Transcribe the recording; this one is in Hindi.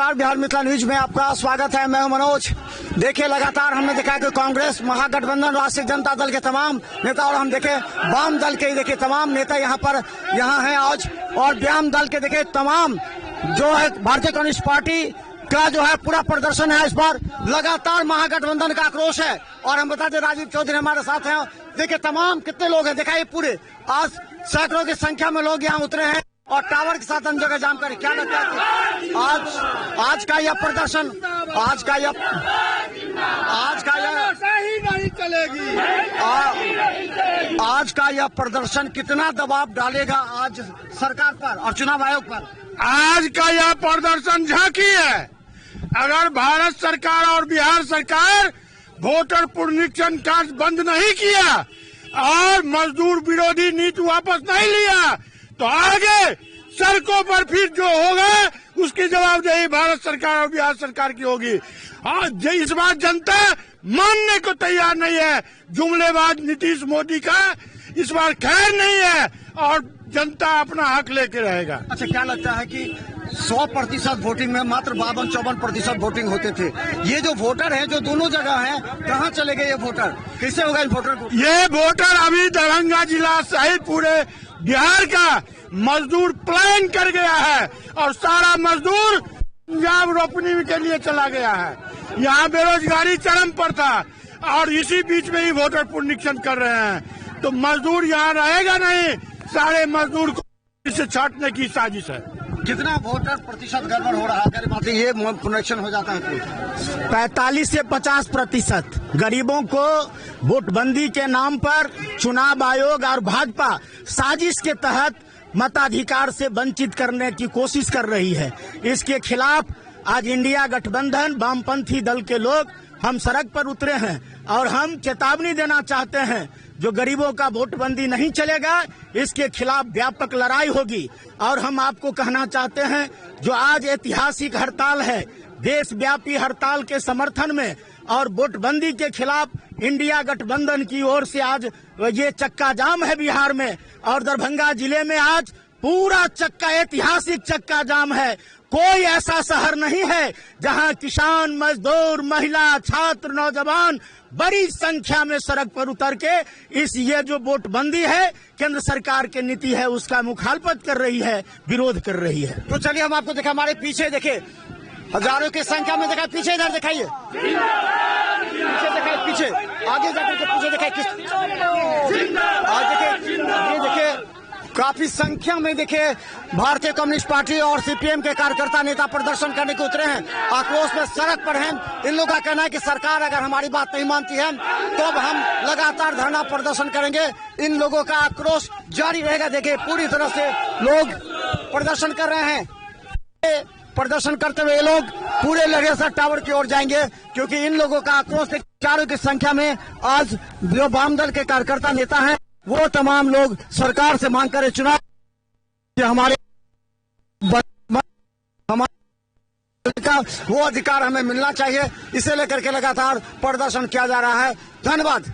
नमस्कार, बिहार मिथिला न्यूज में आपका स्वागत है। मैं हूं मनोज। देखिए, लगातार हमने देखा कि कांग्रेस, महागठबंधन, राष्ट्रीय जनता दल के तमाम नेता और हम देखे वाम दल के देखिए तमाम नेता यहाँ हैं आज, और वाम दल के देखिए तमाम जो है भारतीय कम्युनिस्ट पार्टी का जो है पूरा प्रदर्शन है। इस बार लगातार महागठबंधन का आक्रोश है। और हम बता दें, राजीव चौधरी हमारे साथ हैं। देखिए तमाम कितने लोग हैं, दिखाइए पूरे आज सैकड़ों की संख्या में लोग यहाँ उतरे हैं और टावर के साथ अन्य जगह जाम कर। क्या लगता है आज का यह प्रदर्शन, आज का यह सही नहीं चलेगी। आज का यह प्रदर्शन कितना दबाव डालेगा आज सरकार पर और चुनाव आयोग पर? आज का यह प्रदर्शन झांकी है। अगर भारत सरकार और बिहार सरकार वोटर पुनरीक्षण कार्य बंद नहीं किया और मजदूर विरोधी नीति वापस नहीं लिया तो आगे सड़कों पर फिर जो होगा उसकी जवाबदेही भारत सरकार और बिहार सरकार की होगी। इस बार जनता मानने को तैयार नहीं है। जुमलेबाज नीतीश मोदी का इस बार खैर नहीं है और जनता अपना हक लेके रहेगा। अच्छा, क्या लगता है कि 100% वोटिंग में मात्र 52-54% वोटिंग होते थे। ये जो वोटर हैं जो दोनों जगह हैं, कहाँ चले गए ये वोटर? कैसे होगा इन वोटर को? ये वोटर अभी दरभंगा जिला सहित पूरे बिहार का मजदूर पलायन कर गया है और सारा मजदूर पंजाब रोपनी के लिए चला गया है। यहाँ बेरोजगारी चरम पर था और इसी बीच में ही वोटर पुनरीक्षण कर रहे हैं, तो मजदूर यहाँ रहेगा नहीं। सारे मजदूर को इसे छांटने की साजिश है। कितना वोटर प्रतिशत गड़बड़ हो रहा है अगर ये पुनरीक्षण हो जाता है तो? 45 से 50% गरीबों को वोटबंदी के नाम पर चुनाव आयोग और भाजपा साजिश के तहत मताधिकार से वंचित करने की कोशिश कर रही है। इसके खिलाफ आज इंडिया गठबंधन वामपंथी दल के लोग हम सड़क पर उतरे हैं और हम चेतावनी देना चाहते हैं, जो गरीबों का वोटबंदी नहीं चलेगा इसके खिलाफ व्यापक लड़ाई होगी। और हम आपको कहना चाहते हैं, जो आज ऐतिहासिक हड़ताल है, देशव्यापी हड़ताल के समर्थन में और वोटबंदी के खिलाफ इंडिया गठबंधन की ओर से आज ये चक्का जाम है बिहार में। और दरभंगा जिले में आज पूरा चक्का, ऐतिहासिक चक्का जाम है। कोई ऐसा शहर नहीं है जहां किसान, मजदूर, महिला, छात्र, नौजवान बड़ी संख्या में सड़क पर उतर के ये जो वोटबंदी है, केंद्र सरकार की नीति है, उसका मुखालफत कर रही है, विरोध कर रही है। तो चलिए हम आपको दिखा, हमारे पीछे देखे हजारों की संख्या में दिखाई, पीछे इधर दिखाइए, पीछे दिखाइए, पीछे आगे जाकर के पीछे दिखाई, आज देखिए काफी संख्या में देखिए भारतीय कम्युनिस्ट पार्टी और सीपीएम के कार्यकर्ता नेता प्रदर्शन करने को उतरे हैं, आक्रोश में सड़क पर हैं। इन लोगों का कहना है कि सरकार अगर हमारी बात नहीं मानती है तो अब हम लगातार धरना प्रदर्शन करेंगे। इन लोगों का आक्रोश जारी रहेगा। देखिए पूरी तरह से लोग प्रदर्शन कर रहे हैं। प्रदर्शन करते हुए ये लोग पूरे लड़ेसर टावर की ओर जाएंगे, क्योंकि इन लोगों का आक्रोश हजारों की संख्या में आज जो वाम दल के कार्यकर्ता नेता हैं वो तमाम लोग सरकार से मांग कर चुनाव हमारे का वो अधिकार हमें मिलना चाहिए, इसे लेकर के लगातार प्रदर्शन किया जा रहा है। धन्यवाद।